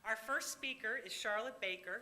Our first speaker is Charlotte Baker.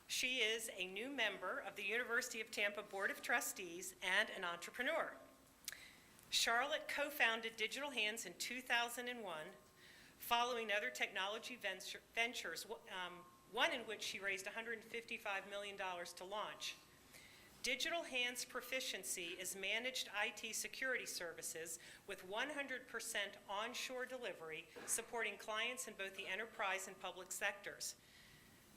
She is a new member of the University of Tampa Board of Trustees and an entrepreneur. Charlotte co-founded Digital Hands in 2001, following other technology ventures, one in which she raised $155 million to launch. Digital Hands Proficiency is managed IT security services with 100% onshore delivery, supporting clients in both the enterprise and public sectors.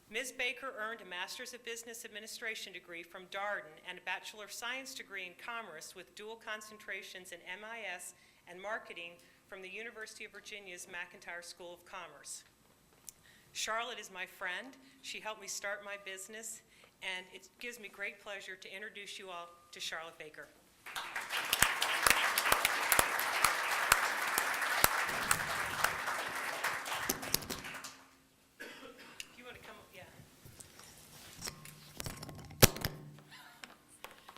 Ms. Baker earned a Master's of Business Administration degree from Darden and a Bachelor of Science degree in Commerce with dual concentrations in MIS and Marketing from the University of Virginia's McIntire School of Commerce. Charlotte is my friend. She helped me start my business, and it gives me great pleasure to introduce you all to Charlotte Baker. You want to come up? Yeah.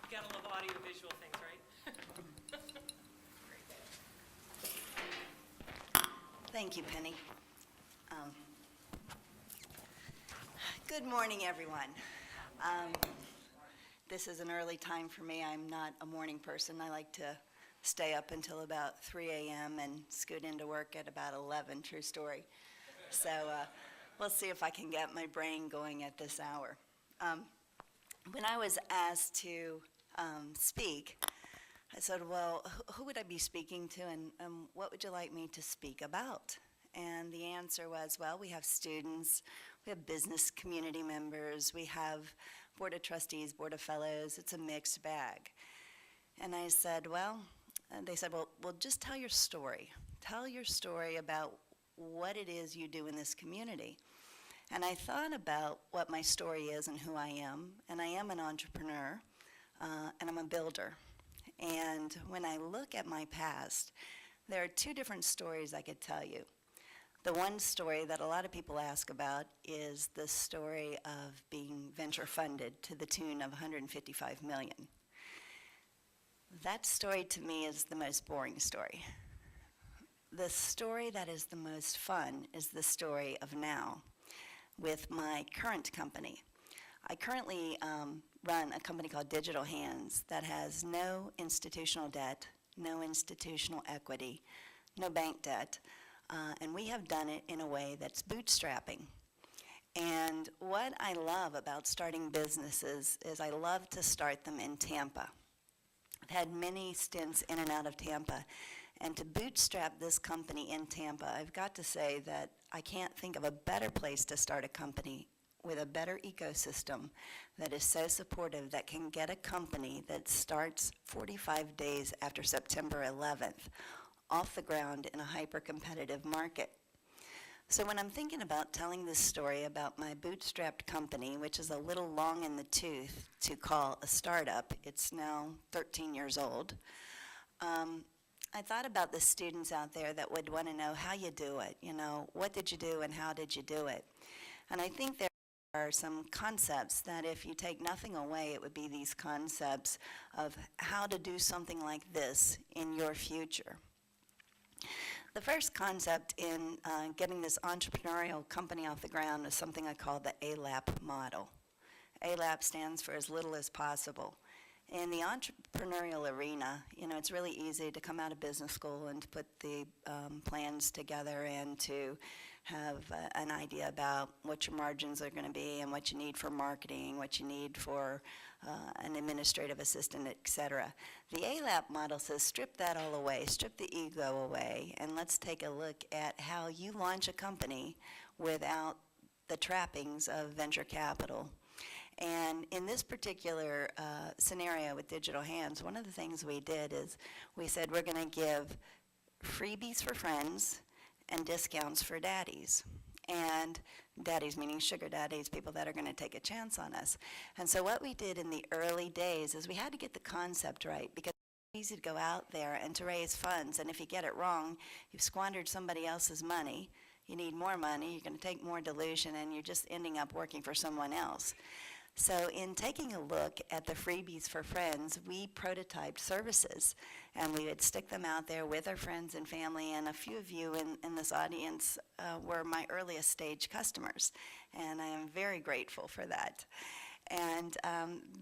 You gotta love audio-visual things, right? Thank you, Penny. Good morning, everyone. This is an early time for me. I'm not a morning person. I like to stay up until about 3 a.m. and scoot into work at about 11, true story. So we'll see if I can get my brain going at this hour. When I was asked to speak, I said, well, who would I be speaking to, and what would you like me to speak about? And the answer was, well, we have students, we have business community members, we have Board of Trustees, Board of Fellows. It's a mixed bag. And I said, well, and they said, well, just tell your story. Tell your story about what it is you do in this community. And I thought about what my story is and who I am. And I am an entrepreneur, and I'm a builder. And when I look at my past, there are two different stories I could tell you. The one story that a lot of people ask about is the story of being venture funded to the tune of $155 million. That story to me is the most boring story. The story that is the most fun is the story of now with my current company. I currently run a company called Digital Hands that has no institutional debt, no institutional equity, no bank debt. And we have done it in a way that's bootstrapping. And what I love about starting businesses is I love to start them in Tampa. I've had many stints in and out of Tampa. And to bootstrap this company in Tampa, I've got to say that I can't think of a better place to start a company with a better ecosystem that is so supportive that can get a company that starts 45 days after September 11th off the ground in a hyper-competitive market. So when I'm thinking about telling this story about my bootstrapped company, which is a little long in the tooth to call a startup, it's now 13 years old, I thought about the students out there that would want to know how you do it, what did you do and how did you do it? And I think there are some concepts that if you take nothing away, it would be these concepts of how to do something like this in your future. The first concept in getting this entrepreneurial company off the ground is something I call the ALAP model. ALAP stands for as little as possible. In the entrepreneurial arena, it's really easy to come out of business school and to put the plans together and to have an idea about what your margins are going to be and what you need for marketing, what you need for an administrative assistant, etc. The ALAP model says strip that all away, strip the ego away, and let's take a look at how you launch a company without the trappings of venture capital. And in this particular scenario with Digital Hands, one of the things we did is we said we're going to give freebies for friends and discounts for daddies. And daddies meaning sugar daddies, people that are going to take a chance on us. And so what we did in the early days is we had to get the concept right, because it's easy to go out there and to raise funds. And if you get it wrong, you've squandered somebody else's money. You need more money, you're going to take more dilution, and you're just ending up working for someone else. So in taking a look at the freebies for friends, we prototyped services, and we would stick them out there with our friends and family, and a few of you in this audience were my earliest stage customers, and I am very grateful for that. And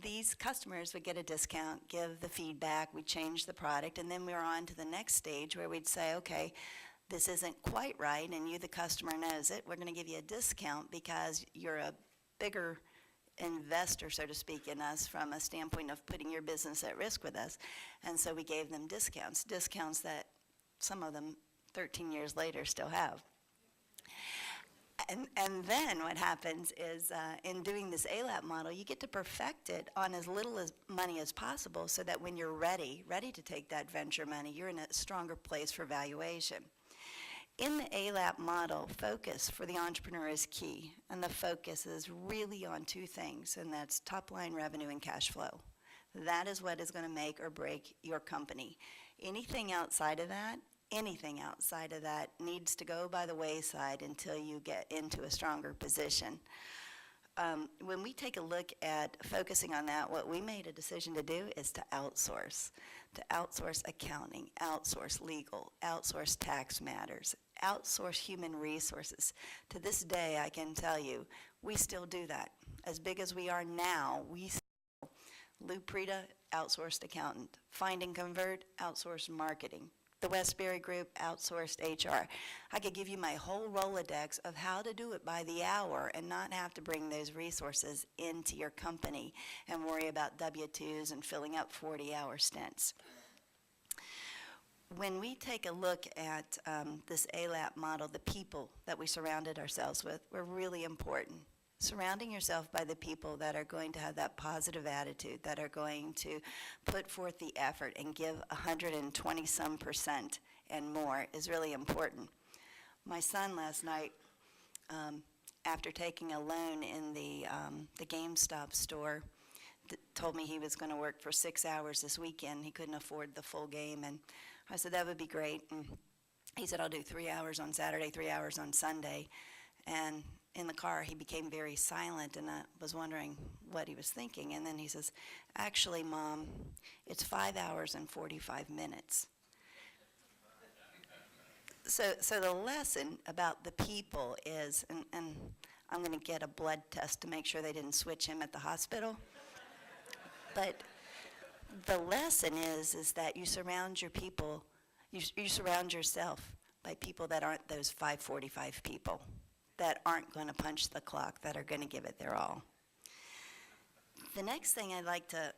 these customers would get a discount, give the feedback, we'd change the product, and then we were on to the next stage where we'd say, okay, this isn't quite right, and you, the customer, knows it. We're going to give you a discount because you're a bigger investor, so to speak, in us from a standpoint of putting your business at risk with us. And so we gave them discounts that some of them 13 years later still have. And then what happens is in doing this ALAP model, you get to perfect it on as little as money as possible so that when you're ready to take that venture money, you're in a stronger place for valuation. In the ALAP model, focus for the entrepreneur is key, and the focus is really on two things, and that's top-line revenue and cash flow. That is what is going to make or break your company. Anything outside of that needs to go by the wayside until you get into a stronger position. When we take a look at focusing on that, what we made a decision to do is to outsource accounting, outsource legal, outsource tax matters, outsource human resources. To this day, I can tell you, we still do that. As big as we are now, we still, Lou Prida, outsourced accountant. Find and Convert, outsourced marketing. The Westbury Group outsourced HR. I could give you my whole Rolodex of how to do it by the hour and not have to bring those resources into your company and worry about W-2s and filling up 40-hour stints. When we take a look at this ALAP model, the people that we surrounded ourselves with were really important. Surrounding yourself by the people that are going to have that positive attitude, that are going to put forth the effort and give 120% and more is really important. My son last night, after taking a loan in the GameStop store, told me he was going to work for 6 hours this weekend. He couldn't afford the full game, and I said, that would be great. And he said, I'll do 3 hours on Saturday, 3 hours on Sunday. And in the car, he became very silent, and I was wondering what he was thinking. And then he says, actually, Mom, it's 5 hours and 45 minutes. So the lesson about the people is, and I'm going to get a blood test to make sure they didn't switch him at the hospital. But the lesson is that you surround your people, you surround yourself by people that aren't those 545 people, that aren't going to punch the clock, that are going to give it their all. The next thing I'd like to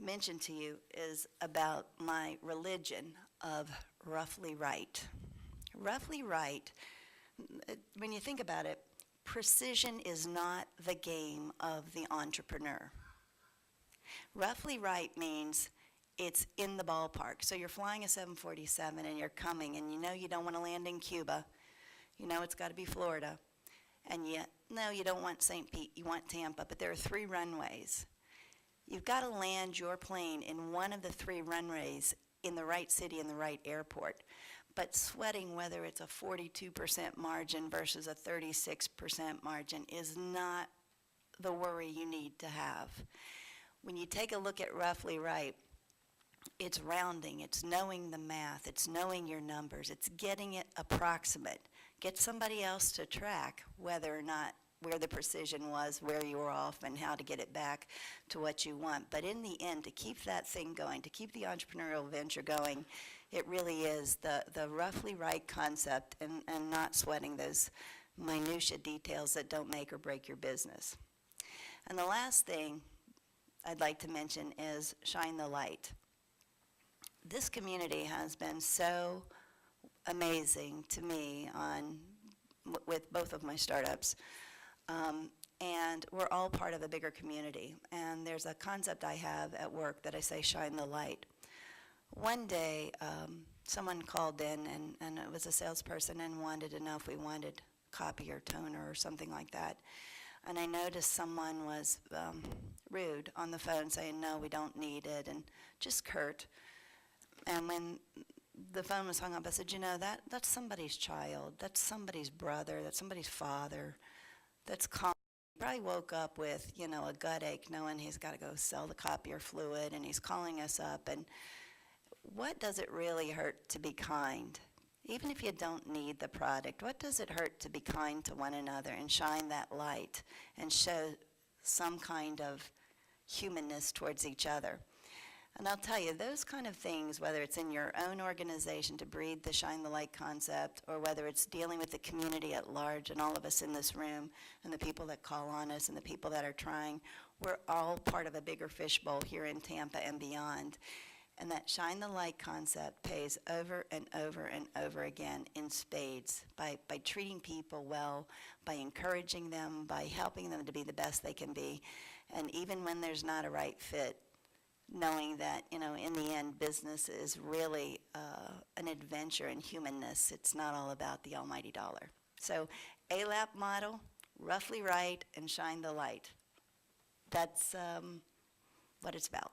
mention to you is about my religion of roughly right. Roughly right, when you think about it, precision is not the game of the entrepreneur. Roughly right means it's in the ballpark. So you're flying a 747 and you're coming, and you know you don't want to land in Cuba. You know it's got to be Florida. And yet, no, you don't want St. Pete, you want Tampa, but there are 3 runways. You've got to land your plane in one of the 3 runways in the right city and the right airport. But sweating whether it's a 42% margin versus a 36% margin is not the worry you need to have. When you take a look at roughly right, it's rounding, it's knowing the math, it's knowing your numbers, it's getting it approximate. Get somebody else to track whether or not where the precision was, where you were off, and how to get it back to what you want. But in the end, to keep that thing going, to keep the entrepreneurial venture going, it really is the roughly right concept and not sweating those minutia details that don't make or break your business. And the last thing I'd like to mention is shine the light. This community has been so amazing to me with both of my startups. And we're all part of a bigger community. And there's a concept I have at work that I say, shine the light. One day, someone called in, and it was a salesperson, and wanted to know if we wanted copier, toner, or something like that. And I noticed someone was rude on the phone, saying, no, we don't need it, and just curt. And when the phone was hung up, I said, you know, that's somebody's child, that's somebody's brother, that's somebody's father, that's Probably woke up with, a gut ache knowing he's got to go sell the copier fluid, and he's calling us up. And what does it really hurt to be kind? Even if you don't need the product, what does it hurt to be kind to one another and shine that light and show some kind of humanness towards each other? And I'll tell you, those kind of things, whether it's in your own organization to breed the Shine the Light concept, or whether it's dealing with the community at large and all of us in this room and the people that call on us and the people that are trying, we're all part of a bigger fishbowl here in Tampa and beyond. And that Shine the Light concept pays over and over and over again in spades by treating people well, by encouraging them, by helping them to be the best they can be. And even when there's not a right fit, knowing that, in the end, business is really an adventure in humanness. It's not all about the almighty dollar. So ALAP model, roughly right, and shine the light. That's what it's about.